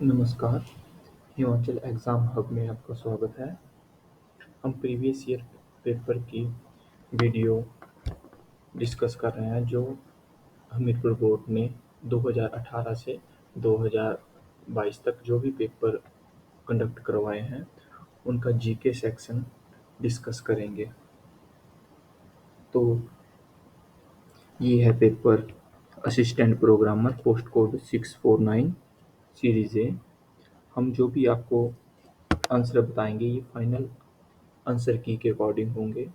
नमस्कार, Himachal exam hub में आपका स्वागत है। हम प्रीवियस ईयर पेपर की वीडियो डिस्कस कर रहे हैं जो हमीरपुर बोर्ड ने 2018 से 2022 तक जो भी पेपर कंडक्ट करवाए हैं, उनका जीके सेक्शन डिस्कस करेंगे। तो ये है paper assistant programmer post code 649 series A. हम जो भी आपको आंसर बताएंगे ये फाइनल आंसर की के अकॉर्डिंग होंगे।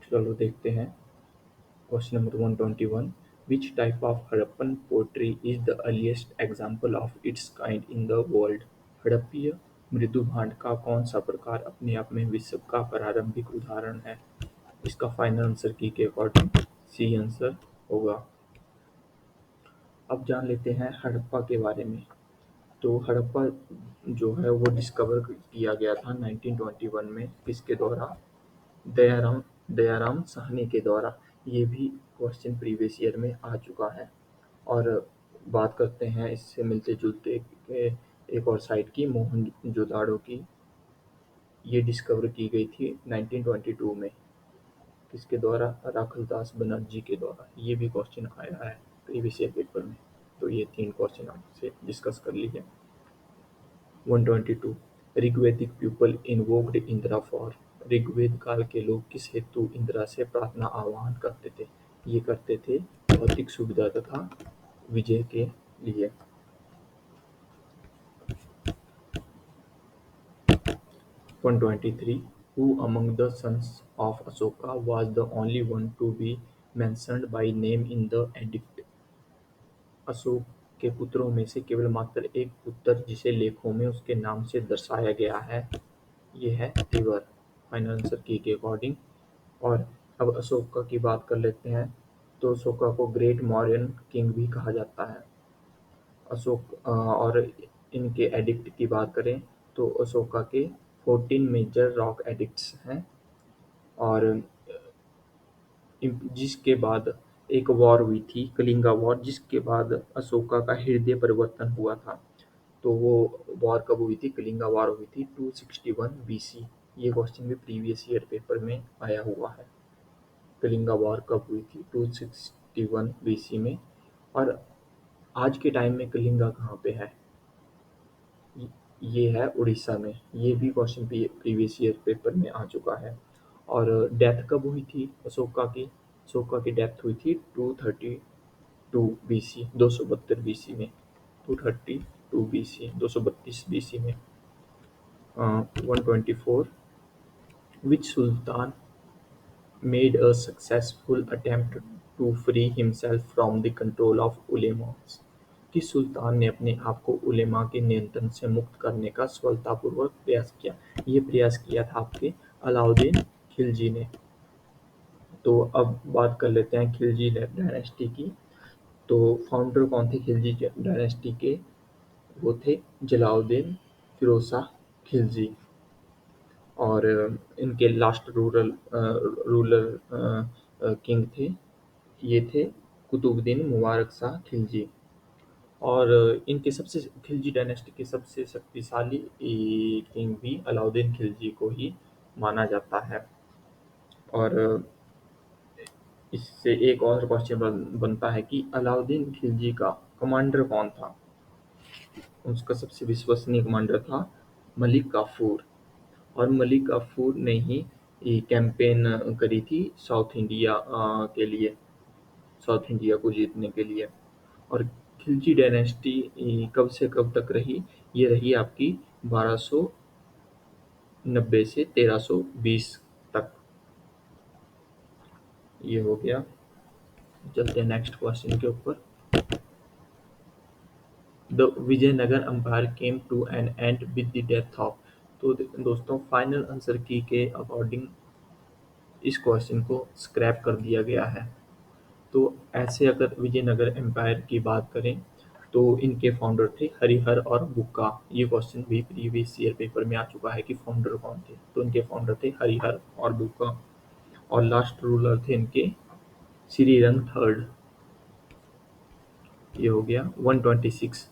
चलो देखते हैं। Question number 121, which type of Harappan poetry is the earliest example of its kind in the world? हड़प्पीय मृदु भांड का कौन सा प्रकार अपने आप में विश्व का प्रारंभिक उदाहरण है? इसका फाइनल आंसर की के अकॉर्डिंग सी आंसर होगा। अब जान लेते हैं हड़प्पा के बारे में। तो हड़प्पा जो है वो डिस्कवर किया गया था 1921 में। किसके द्वारा? दयाराम दयाराम साहनी के द्वारा। ये भी क्वेश्चन प्रीवियस ईयर में आ चुका है। और बात करते हैं इससे मिलते जुलते एक और साइट की, मोहनजोदाड़ो की। ये डिस्कवर की गई थी 1922 में। किसके द्वारा? राखलदास बनर्जी के द्वारा। ये भी क्वेश्चन आया है प्रीवियस ईयर पेपर में। तो ये 3 क्वेश्चन आपसे डिस्कस कर लीजिए। 122, Rigvedic people invoked Indra for. Rigveda काल के लोग किस हेतु इंदिरा से प्रार्थना आह्वान करते थे? ये करते थे भौतिक सुविधा तथा विजय के लिए। 123, who among the sons of Ashoka was the only one to be mentioned by name in the edict? Ashok के पुत्रों में से केवल मात्र एक पुत्र जिसे लेखों में उसके नाम से दर्शाया गया है, ये है तिवर। फाइनल आंसर की के अकॉर्डिंग। और अब अशोका की बात कर लेते हैं। तो अशोका को ग्रेट मौर्यन किंग भी कहा जाता है। और इनके एडिक्ट की बात करें तो अशोका के 14 मेजर रॉक एडिक्ट्स हैं। और जिसके बाद एक वॉर हुई थी, कलिंगा वॉर, जिसके बाद अशोका का हृदय परिवर्तन हुआ था। तो वो वॉर कब हुई थी? कलिंगा वॉर हुई थी 261 BC। ये क्वेश्चन भी प्रीवियस ईयर पेपर में आया हुआ है। कलिंगा वॉर कब हुई थी? 261 BC में। और आज के टाइम में कलिंगा कहाँ पे है? ये है उड़ीसा में। ये भी क्वेश्चन प्रीवियस ईयर पेपर में आ चुका है। और डेथ कब हुई थी अशोका की? अशोका की डेथ हुई थी 232 BC, 272 BC में। 232 BC, 232 BC में। 124, which sultan made a successful attempt to free himself from the control of ulemas? किस सुल्तान ने अपने आप को उलेमा के नियंत्रण से मुक्त करने का सफलतापूर्वक प्रयास किया? ये प्रयास किया था आपके अलाउद्दीन खिलजी ने। तो अब बात कर लेते हैं खिलजी डायनेस्टी की। तो फाउंडर कौन थे खिलजी डायनेस्टी के? वो थे जलालुद्दीन फिरोज शाह खिलजी। और इनके लास्ट रूलर किंग थे, ये थे कुतुबुद्दीन मुबारक शाह खिलजी। और इनके सबसे खिलजी डायनेस्टी के सबसे शक्तिशाली किंग भी अलाउद्दीन खिलजी को ही माना जाता है। और इससे एक और क्वेश्चन बनता है कि अलाउद्दीन खिलजी का कमांडर कौन था? उसका सबसे विश्वसनीय कमांडर था मलिक काफूर। और मलिक काफूर ने ही कैंपेन करी थी साउथ इंडिया के लिए, साउथ इंडिया को जीतने के लिए। और खिलजी डायनेस्टी कब से कब तक रही? ये रही आपकी 1290 से 1320 तक। ये हो गया। चलते हैं नेक्स्ट क्वेश्चन के ऊपर। The Vijayanagar empire came to an end with the death of. तो दोस्तों फाइनल आंसर की के अकॉर्डिंग इस क्वेश्चन को स्क्रैप कर दिया गया है। तो ऐसे अगर विजयनगर एम्पायर की बात करें तो इनके फाउंडर थे हरिहर और बुक्का। ये क्वेश्चन भी प्रीवियस ईयर पेपर में आ चुका है कि फाउंडर कौन थे। तो इनके फाउंडर थे हरिहर और बुक्का। और लास्ट रूलर थे इनके श्रीरंग थर्ड। ये हो गया। 126,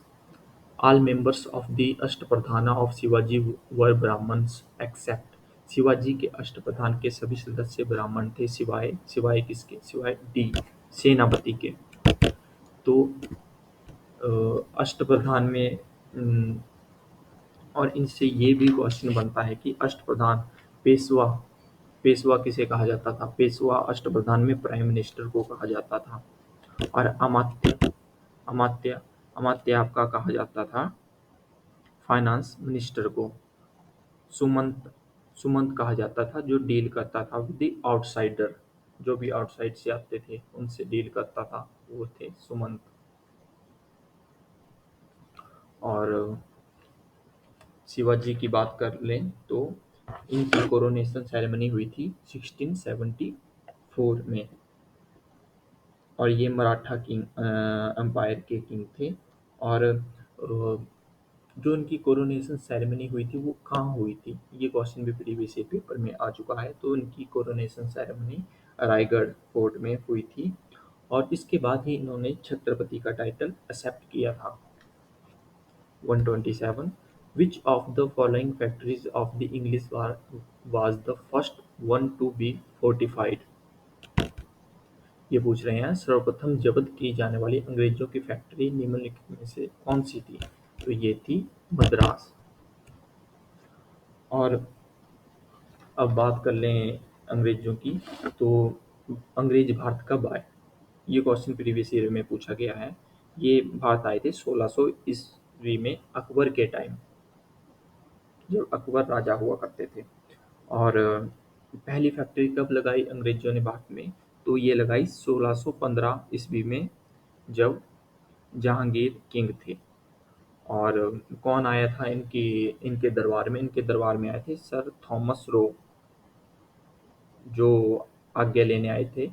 All members of the अष्टप्रधाना of Shivaji were Brahmins except Shivaji के अष्टप्रधान के सभी सदस्य ब्राह्मण थे सिवाय सिवाय किसके सिवाय डी सेनापति के। तो अष्टप्रधान में और इनसे ये भी क्वेश्चन बनता है कि अष्टप्रधान पेशवा पेशवा किसे कहा जाता था? पेशवा अष्टप्रधान में प्राइम मिनिस्टर को कहा जाता था। और अमात्य अमात्य अमात्य आपका कहा जाता था फाइनेंस मिनिस्टर को। सुमंत सुमंत कहा जाता था जो डील करता था विद द आउटसाइडर, जो भी आउटसाइड से आते थे उनसे डील करता था, वो थे सुमंत। और शिवाजी की बात कर लें तो इनकी कोरोनेशन सेरेमनी हुई थी 1674 में। और ये मराठा किंग एम्पायर के किंग थे। और जो इनकी कोरोनेशन सेरेमनी हुई थी वो कहाँ हुई थी? ये क्वेश्चन भी प्रीवियस ईयर पेपर में आ चुका है। तो इनकी कोरोनेशन सेरेमनी रायगढ़ फोर्ट में हुई थी और इसके बाद ही इन्होंने छत्रपति का टाइटल एक्सेप्ट किया था। 127 Which of the following factories of the English war was the first one to be fortified? ये पूछ रहे हैं सर्वप्रथम जब्त की जाने वाली अंग्रेजों की फैक्ट्री निम्नलिखित में से कौन सी थी? तो ये थी मद्रास। और अब बात कर लें अंग्रेजों की, तो अंग्रेज भारत कब आए? ये क्वेश्चन प्रीवियस ईयर में पूछा गया है। ये भारत आए थे 1600 ईस्वी में अकबर के टाइम, जब अकबर राजा हुआ करते थे। और पहली फैक्ट्री कब लगाई अंग्रेजों ने भारत में? तो ये लगाई 1615 ईस्वी में, जब जहांगीर किंग थे। और कौन आया था इनके दरबार में? इनके दरबार में आए थे सर थॉमस रो, जो आज्ञा लेने आए थे,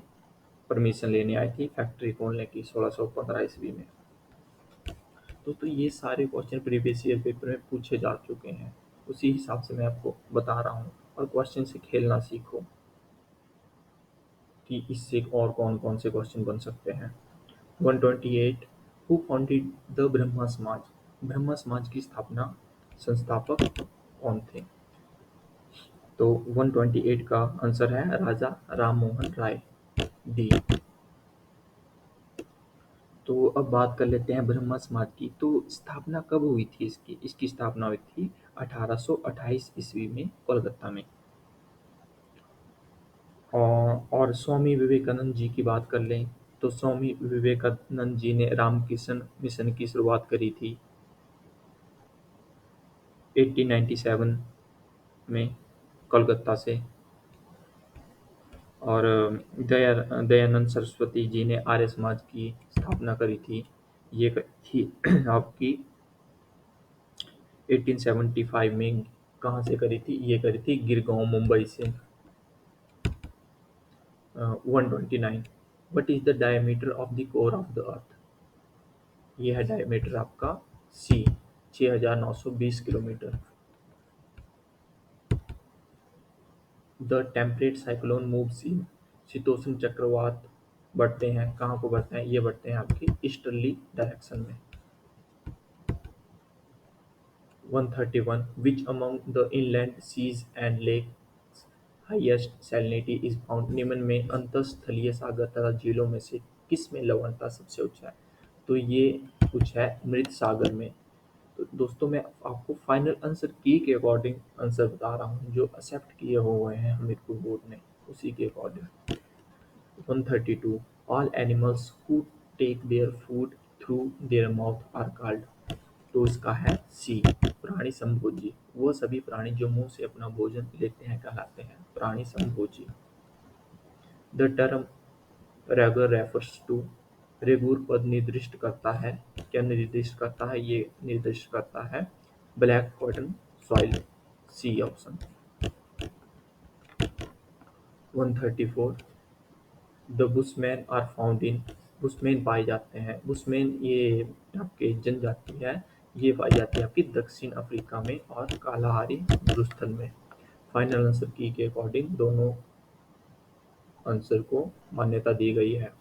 परमिशन लेने आई थी फैक्ट्री खोलने की 1615 ईस्वी में। तो ये सारे क्वेश्चन प्रीवियस ईयर पेपर में पूछे जा चुके हैं, उसी हिसाब से मैं आपको बता रहा हूँ। और क्वेश्चन से खेलना सीखो कि इससे और कौन कौन से क्वेश्चन बन सकते हैं। 128 हु फाउंडेड द ब्रह्मा समाज? ब्रह्मा समाज की स्थापना संस्थापक कौन थे? तो 128 का आंसर है राजा राम मोहन राय, डी। तो अब बात कर लेते हैं ब्रह्मा समाज की। तो स्थापना कब हुई थी इसकी? इसकी स्थापना हुई थी 1828 ईस्वी में कोलकाता में। और स्वामी विवेकानंद जी की बात कर लें तो स्वामी विवेकानंद जी ने रामकृष्ण मिशन की शुरुआत करी थी 1897 में कोलकाता से। और दयानंद सरस्वती जी ने आर्य समाज की स्थापना करी थी। ये थी आपकी 1875 में। कहाँ से करी थी? ये करी थी गिरगांव, मुंबई से। 129 what is the diameter of the core of the earth? ये है डायमीटर आपका सी, 6920 kilometre. The temperate cyclone moves in, शीतोष्ण चक्रवात बढ़ते हैं, कहाँ को बढ़ते हैं? ये बढ़ते हैं आपकी ईस्टर्ली डायरेक्शन में। 131 which among the inland seas and lakes highest salinity is found? निम्न में अंतःस्थलीय सागर तथा झीलों में से किस में लवणता सबसे उच्च है? तो ये कुछ है मृत सागर में। तो दोस्तों मैं आपको फाइनल आंसर की के अकॉर्डिंग आंसर बता रहा हूँ, जो एक्सेप्ट किए हुए हैं हमीरपुर बोर्ड ने, उसी के according. 132 all animals who take their food through their mouth are called? तो इसका है सी, प्राणी संभोजी। वो सभी प्राणी जो मुंह से अपना भोजन लेते हैं कहलाते हैं प्राणी संभोजी। The term regular refers to, रेगुर पद निर्दिष्ट करता है, क्या निर्दिष्ट करता है? ये निर्दिष्ट करता है black cotton soil, C option. 134 the Bushman are found in, Bushman पाए जाते हैं। बुशमैन ये आपके जनजाति है, ये पाई जाती है आपकी दक्षिण अफ्रीका में और कालाहारी मरुस्थल में। फाइनल आंसर की के अकॉर्डिंग दोनों आंसर को मान्यता दी गई है।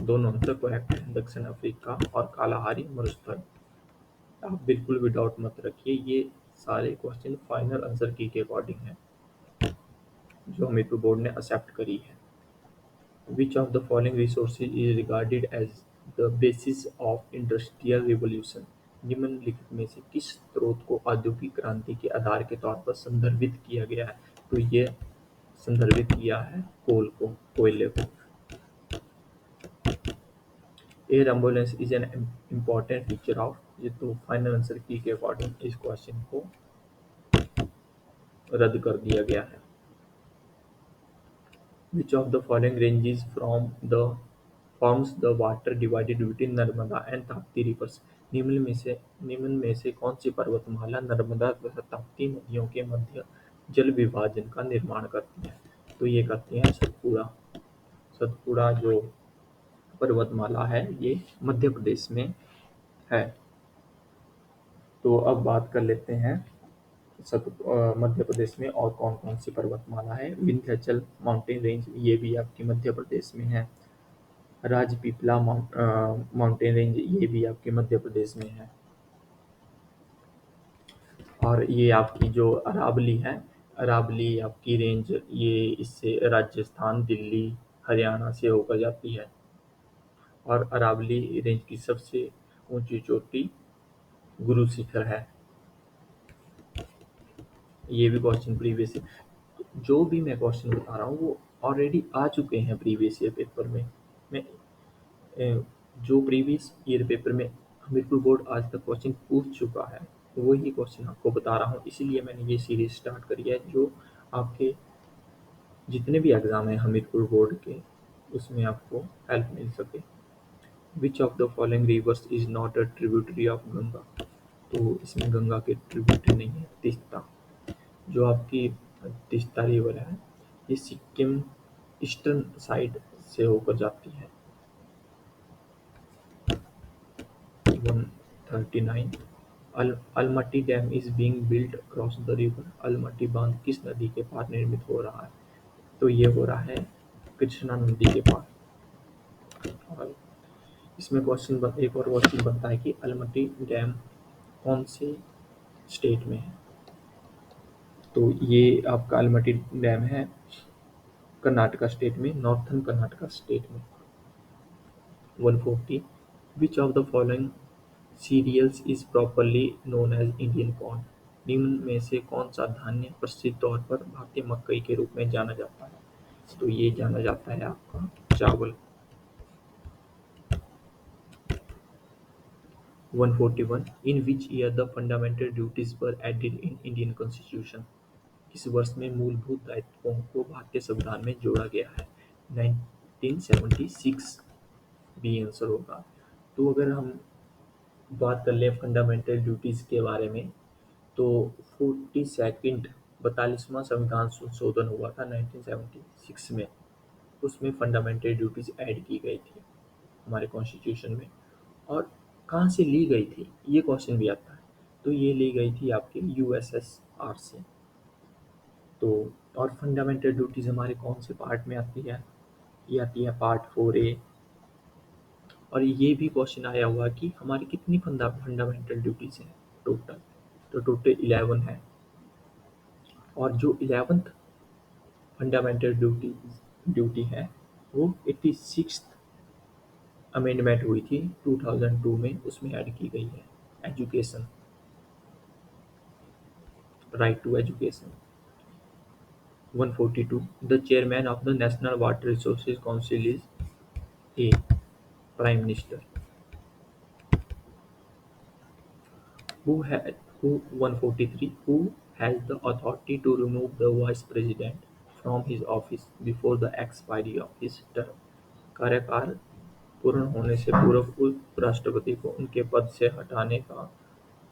दोनों आंसर करेक्ट है, दक्षिण अफ्रीका और कालाहारी मरुस्थल। आप बिल्कुल भी डाउट मत रखिए, ये सारे क्वेश्चन फाइनल आंसर की के अकॉर्डिंग है, जो हमीरपुर बोर्ड ने एक्सेप्ट करी है। Which of the following resources is regarded as the basis of industrial revolution? निम्नलिखित में से किस स्रोत को औद्योगिक क्रांति के आधार के तौर पर संदर्भित किया गया है? तो ये संदर्भित किया है कोयले को। Air ambulance is an important feature of, ये तो फाइनल आंसर की के अकॉर्डिंग इस क्वेश्चन को रद्द कर दिया गया है। Which of the following ranges from the forms the water divided between Narmada and Tapti reverse? निम्न में से कौन सी पर्वतमाला नर्मदा तथा ताप्ती नदियों के मध्य जल विभाजन का निर्माण करती है? तो ये करती है सतपुड़ा। सतपुड़ा जो पर्वतमाला है ये मध्य प्रदेश में है। तो अब बात कर लेते हैं मध्य प्रदेश में और कौन कौन सी पर्वतमाला है। विंध्याचल माउंटेन रेंज, ये भी आपकी मध्य प्रदेश में है। राजपीपला माउंटेन रेंज, ये भी आपके मध्य प्रदेश में है। और ये आपकी जो अरावली है, अरावली आपकी रेंज, ये इससे राजस्थान, दिल्ली, हरियाणा से होकर जाती है। और अरावली रेंज की सबसे ऊंची चोटी गुरु शिखर है। ये भी क्वेश्चन प्रीवियस, जो भी मैं क्वेश्चन बता रहा हूँ वो ऑलरेडी आ चुके हैं प्रीवियस ईयर पेपर में। मैं जो प्रीवियस ईयर पेपर में हमीरपुर बोर्ड आज तक क्वेश्चन पूछ चुका है वही क्वेश्चन आपको बता रहा हूँ, इसीलिए मैंने ये सीरीज स्टार्ट करी है, जो आपके जितने भी एग्जाम हैं हमीरपुर बोर्ड के उसमें आपको हेल्प मिल सके। विच of the following rivers is not a tributary of Ganga? तो इसमें गंगा के ट्रिब्यूटरी नहीं है। तीस्ता, जो आपकी तीस्ता रिवर है ये सिक्किम ईस्टर्न साइड से होकर जाती है। 139 Almatti dam is being built across the river. Almatti बांध किस नदी के पार निर्मित हो रहा है? तो ये हो रहा है कृष्णा नदी के पार। और इसमें एक और क्वेश्चन बनता है कि अलमट्टी डैम कौन से स्टेट में है? तो ये आपका अलमट्टी डैम है कर्नाटका स्टेट में, नॉर्थन कर्नाटका स्टेट में। 140 which of the following cereals is properly known as Indian corn? निम्न में से कौन सा धान्य प्रसिद्ध तौर पर भारतीय मकई के रूप में जाना जाता है? तो ये जाना जाता है आपका चावल। 141 in which year the fundamental duties were added in Indian constitution? किस वर्ष में मूलभूत दायित्वों को भारतीय संविधान में जोड़ा गया है? 1976 बी आंसर होगा। तो अगर हम बात कर लें फंडामेंटल ड्यूटीज के बारे में, तो 42nd 42वां संविधान संशोधन हुआ था 1976 में। उसमें फंडामेंटल ड्यूटीज ऐड की गई थी हमारे कॉन्स्टिट्यूशन में। और कहाँ से ली गई थी ये क्वेश्चन भी आता है। तो ये ली गई थी आपके यूएसएसआर से। तो और फंडामेंटल ड्यूटीज हमारे कौन से पार्ट में आती है? ये आती है पार्ट 4A। और ये भी क्वेश्चन आया हुआ कि हमारी कितनी फंडामेंटल ड्यूटीज हैं टोटल? तो टोटल 11 है। और जो 11th फंडामेंटल ड्यूटी है वो 86th अमेंडमेंट हुई थी 2002 में, उसमें ऐड की गई है। Education, right to education. 142 the chairman of the national water resources council is a prime minister. Who had who 143 who has the authority to remove the vice president from his office before the expiry of his term? कार्यकाल पूर्ण होने से पूर्व उपराष्ट्रपति को उनके पद से हटाने का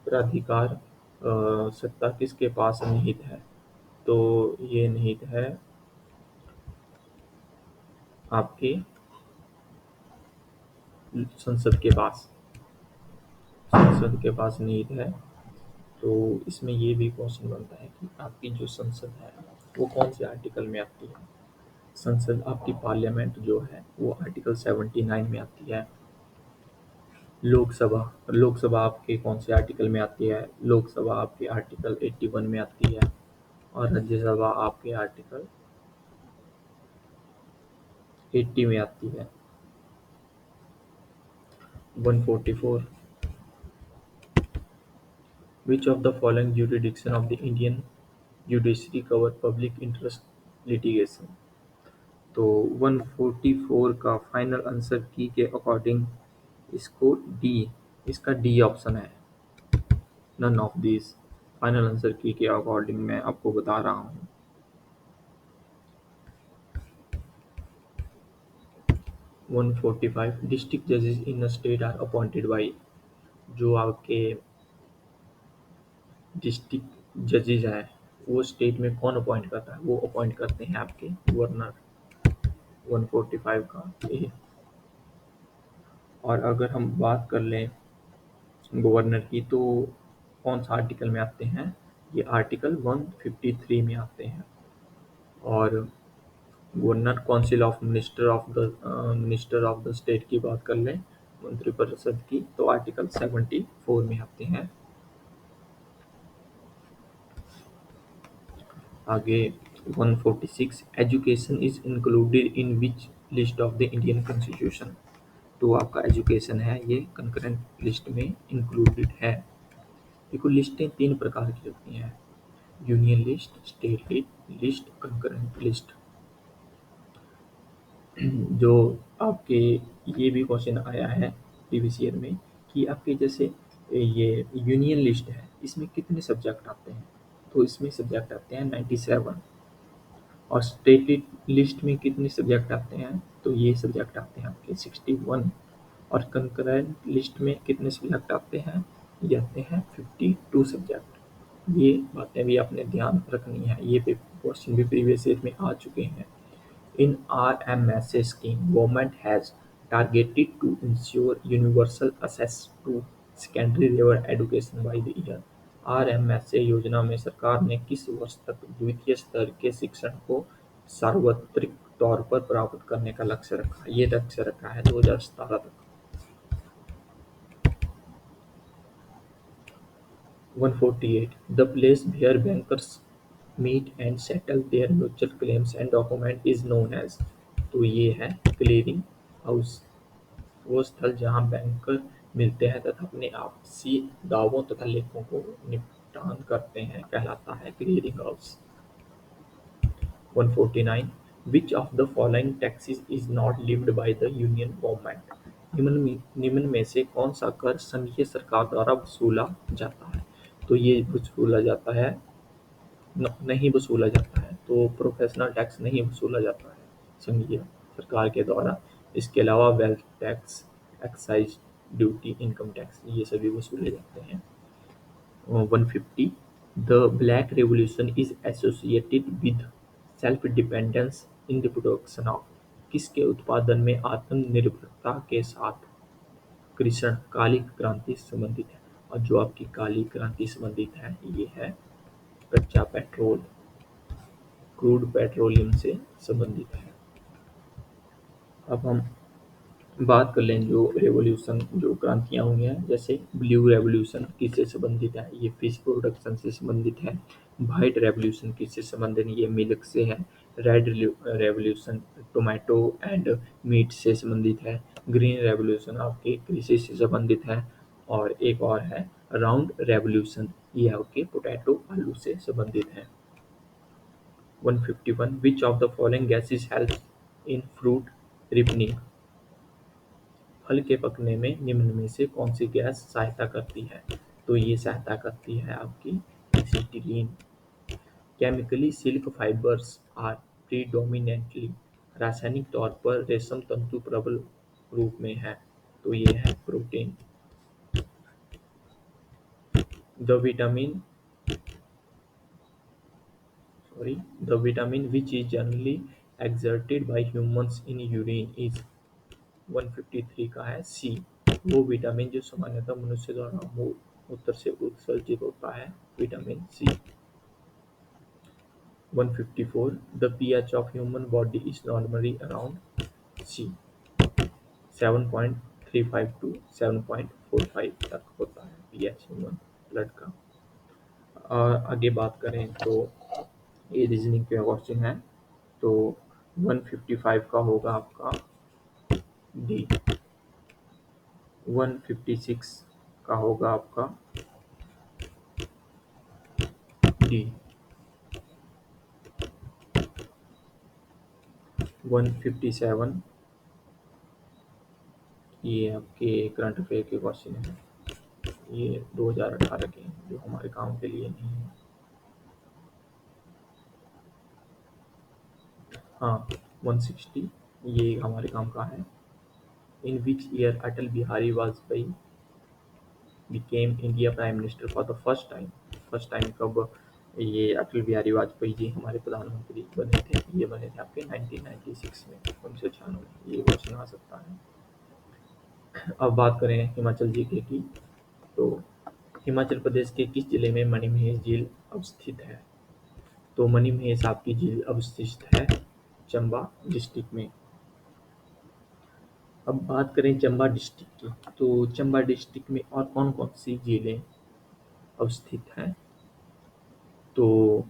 प्राधिकार सत्ता किसके पास निहित है? तो ये निहित है आपके संसद के पास। संसद के पास निहित है। तो इसमें ये भी क्वेश्चन बनता है कि आपकी जो संसद है वो कौन से आर्टिकल में आती है? संसद आपकी पार्लियामेंट जो है वो आर्टिकल 79 में आती है। लोकसभा लोकसभा आपके कौन से आर्टिकल में आती है? लोकसभा आपके आर्टिकल 81 में आती है और राज्यसभा आपके आर्टिकल 80 में आती है। 144 Which of the following jurisdiction of the Indian judiciary cover public interest litigation? तो 144 का फाइनल आंसर की के अकॉर्डिंग इसको डी इसका डी ऑप्शन है। None of this final answer की के अकॉर्डिंग मैं आपको बता रहा हूँ। 145 डिस्ट्रिक्ट जजेस in a state are appointed by. जो आपके डिस्ट्रिक्ट जजेस हैं वो स्टेट में कौन अपॉइंट करता है? वो अपॉइंट करते हैं आपके गवर्नर। 145 का ए। और अगर हम बात कर लें गवर्नर की तो कौन सा आर्टिकल में आते हैं? ये आर्टिकल 153 में आते हैं। और governor council of minister of the state की बात कर लें मंत्रिपरिषद की तो आर्टिकल 74 में आते हैं। आगे 146 education is included in which list of the Indian constitution. तो आपका एजुकेशन है ये कंकरेंट लिस्ट में इंक्लूडेड है। देखो लिस्टें तीन प्रकार की होती हैं, union list, state list, concurrent list. जो आपके ये भी क्वेश्चन आया है प्रीवियस ईयर में कि आपके जैसे ये यूनियन लिस्ट है इसमें कितने सब्जेक्ट आते हैं? तो इसमें सब्जेक्ट आते हैं 97। और स्टेट लिस्ट में कितने सब्जेक्ट आते हैं? तो ये सब्जेक्ट आते हैं आपके 61। और कंकरेंट लिस्ट में कितने सब्जेक्ट आते हैं? ये आते हैं 52 सब्जेक्ट। ये बातें भी आपने ध्यान रखनी है, ये क्वेश्चन भी प्रीवियस ईयर में आ चुके हैं। In RMSA scheme, government has targeted to ensure universal access to secondary level education by the year। RMSA योजना में सरकार ने किस वर्ष तक द्वितीय स्तर के शिक्षण को सार्वत्रिक तौर पर प्राप्त करने का लक्ष्य रखा? ये लक्ष्य रखा है 2017 तक। 148 The place where bankers meet and settle their mutual claims and document is known as। तो ये है क्लियरिंग हाउस। वो स्थल जहाँ बैंकर मिलते हैं तथा अपने आपसी दावों तथा लेखों को निपटान करते हैं कहलाता है clearing house. 149 Which of the following taxes is not levied by the union government? निम्न में से कौन सा कर संघीय सरकार द्वारा वसूला जाता है? तो ये वसूला जाता है नहीं वसूला जाता है। तो प्रोफेशनल टैक्स नहीं वसूला जाता है संघीय सरकार के द्वारा। इसके अलावा wealth tax, excise duty, income tax ये सभी वसूले जाते हैं। 150 the black revolution is associated with self dependence in the production of. किसके उत्पादन में आत्मनिर्भरता के साथ कृषण काली क्रांति संबंधित है? और जो आपकी काली क्रांति संबंधित है ये है कच्चा पेट्रोल, क्रूड पेट्रोलियम से संबंधित है। अब हम बात कर लें जो रेवोल्यूशन जो क्रांतियाँ हुई हैं, जैसे ब्लू रेवोल्यूशन किससे संबंधित है? ये फिश प्रोडक्शन से संबंधित है। वाइट रेवोल्यूशन किससे संबंधित है? ये मिल्क से है। Red revolution tomato and meat से संबंधित है। ग्रीन रेवोल्यूशन आपके कृषि से संबंधित है। और एक और है राउंड रेवोल्यूशन, ये आपके पोटैटो आलू से संबंधित है। 151 Which of the following gases helps in fruit ripening? फल के पकने में निम्न में से कौन सी गैस सहायता करती है? तो ये सहायता करती है आपकी acetylene. Chemically silk fibres are predominantly. रासायनिक तौर पर रेशम तंतु प्रबल रूप में है। तो ये है protein. The vitamin the vitamin which is generally exerted by humans in urine is। 153 का है सी। वो विटामिन जो सामान्यतः मनुष्य द्वारा मूत्र से उत्सर्जित होता है, vitamin C. 154 The pH of human body is normally around C 7.3 3.5 to 7.45 तक होता है पीएच ह्यूमन ब्लड का। और आगे बात करें तो ये रीजनिंग के क्वेश्चन है। तो 155 का होगा आपका डी। 156 का होगा आपका डी। 157 ये आपके करंट अफेयर के क्वेश्चन हैं। ये 2018 के हैं जो हमारे काम के लिए नहीं है। हाँ, 160 ये हमारे काम का है। In which year Atal Bihari Vajpayee became India prime minister for the first time. First time कब ये अटल बिहारी वाजपेयी जी हमारे प्रधानमंत्री बने थे? ये बने थे आपके 1996 में, 1996। ये क्वेश्चन आ सकता है। अब बात करें हिमाचल जीके की। तो हिमाचल प्रदेश के किस जिले में मणिमहेश झील अवस्थित है? तो मणिमहेश आपकी झील अवस्थित है चंबा डिस्ट्रिक्ट में। अब बात करें चंबा डिस्ट्रिक्ट की। तो चंबा डिस्ट्रिक्ट में और कौन कौन सी झीलें अवस्थित हैं? तो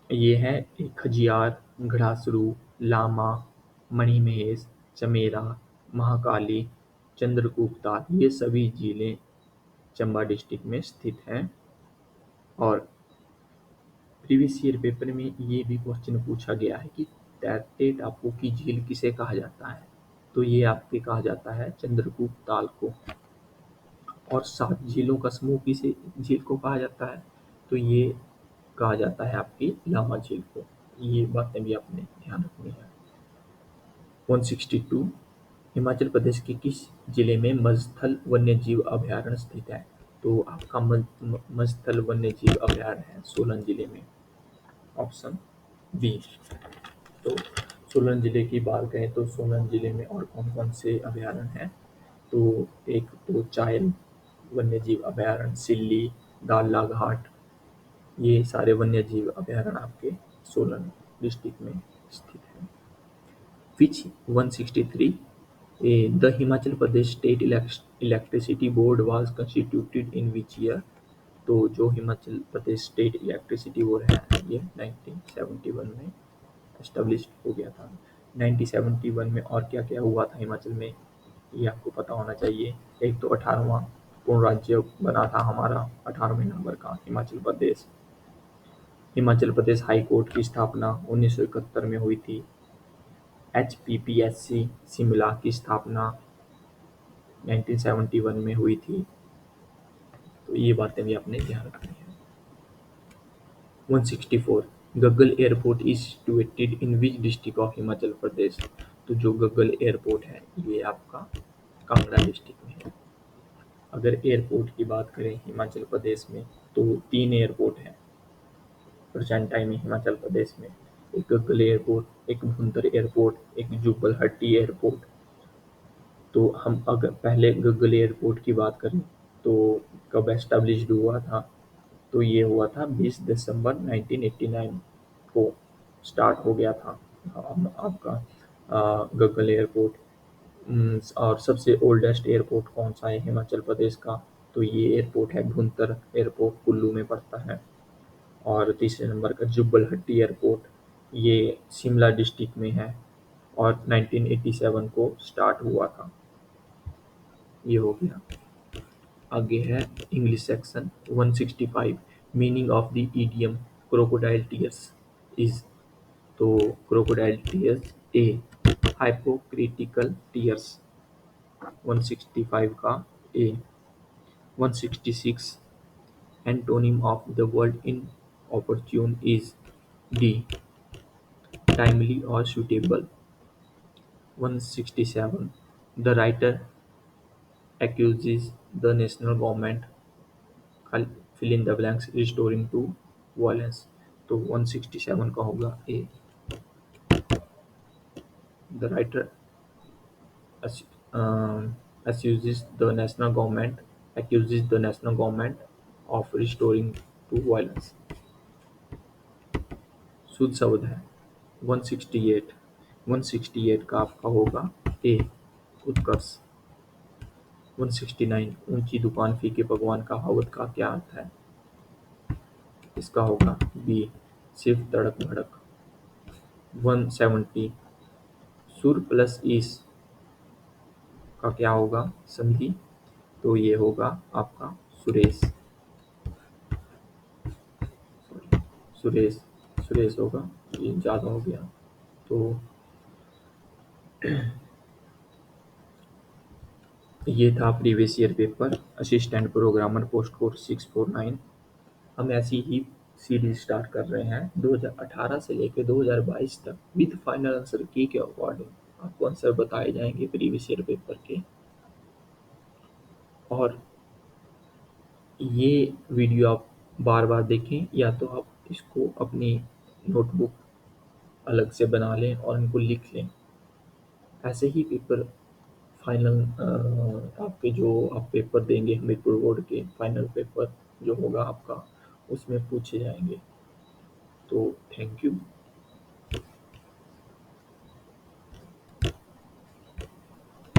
ये है एक खजियार, घड़ासरू, लामा, मणिमहेश, चमेरा, महाकाली, चंद्रगुप्ता, ये सभी झीलें चंबा डिस्ट्रिक्ट में स्थित हैं। और प्रीवियस ईयर पेपर में ये भी क्वेश्चन पूछा गया है कि तैरते टापू की झील किसे कहा जाता है? तो ये आपके कहा जाता है चंद्रगुप्त ताल को। और 7 झीलों का समूह किसे झील को कहा जाता है? तो ये कहा जाता है आपकी लामा झील को। ये बातें भी आपने ध्यान रखनी है। 162 हिमाचल प्रदेश के किस जिले में मजथल वन्यजीव अभयारण्य स्थित है? तो आपका मजथल वन्यजीव अभयारण्य है सोलन जिले में, ऑप्शन बी। तो सोलन जिले की बात करें तो सोलन जिले में और कौन कौन से अभयारण्य हैं? तो एक तो चायल वन्यजीव अभयारण्य, सिल्ली, दाला घाट, ये सारे वन्यजीव अभयारण्य आपके सोलन डिस्ट्रिक्ट में स्थित हैं। विच 163 the Himachal Pradesh state electricity board was constituted in which year? तो जो Himachal Pradesh state electricity board है ये 1971 में एस्टेब्लिश हो गया था। 1971 में और क्या क्या हुआ था हिमाचल में, ये आपको पता होना चाहिए। एक तो 18वां पूर्ण राज्य बना था हमारा, 18वें नंबर का हिमाचल प्रदेश। हिमाचल प्रदेश हाई कोर्ट की स्थापना 1971 में हुई थी। HPPSC शिमला की स्थापना 1971 में हुई थी। तो ये बातें भी आपने ध्यान रखनी है। 164 Gaggal airport is situated in which district of Himachal Pradesh? तो जो गग्गल एयरपोर्ट है ये आपका कांगड़ा डिस्ट्रिक्ट में है। अगर एयरपोर्ट की बात करें हिमाचल प्रदेश में तो 3 एयरपोर्ट हैं प्रेजेंट टाइम में हिमाचल प्रदेश में। एक गग्गल एयरपोर्ट, एक भुंतर एयरपोर्ट, एक जुब्बलहट्टी एयरपोर्ट। तो हम अगर पहले गग्गल एयरपोर्ट की बात करें तो कब एस्टेब्लिश्ड हुआ था? तो ये हुआ था 20 दिसंबर 1989 को स्टार्ट हो गया था आपका गग्गल एयरपोर्ट। और सबसे ओल्डेस्ट एयरपोर्ट कौन सा है हिमाचल प्रदेश का? तो ये एयरपोर्ट है भुंतर एयरपोर्ट, कुल्लू में पड़ता है। और तीसरे नंबर का जुब्बलहट्टी एयरपोर्ट, ये शिमला डिस्ट्रिक्ट में है और 1987 को स्टार्ट हुआ था। ये हो गया। आगे है English section 165 meaning of the idiom crocodile tears is? तो क्रोकोडाइल टीयर्स ए हाइपोक्रिटिकल टीयर्स, 165 का ए। 166 antonym of the word in opportune is D timely or suitable। 167 the writer accuses the national government fill in the blanks restoring to violence। तो 167 का होगा ए। the writer accuses the national government of restoring to violence। शुद्ध शब्द है 168। 168 का आपका होगा ए उत्कर्ष। 169 ऊंची दुकान फीके पकवान कहावत का क्या अर्थ है? इसका होगा बी सिर्फ तड़क भड़क। 170 सुर प्लस ईस का क्या होगा संधि? तो ये होगा आपका सुरेश। सॉरी, सुरेश सुरेश होगा, ये ज़्यादा हो गया। तो ये था previous year paper assistant programmer post code 649। हम ऐसी ही सीरीज स्टार्ट कर रहे हैं 2018 से लेकर 2022 तक विद फाइनल आंसर की के अकॉर्डिंग आपको आंसर बताए जाएंगे प्रीवियस ईयर पेपर के। और ये वीडियो आप बार बार देखें या तो आप इसको अपनी नोटबुक अलग से बना लें और इनको लिख लें। ऐसे ही पेपर फाइनल आपके जो आप पेपर देंगे हमीरपुर बोर्ड के फाइनल पेपर जो होगा आपका उसमें पूछे जाएंगे। तो थैंक यू।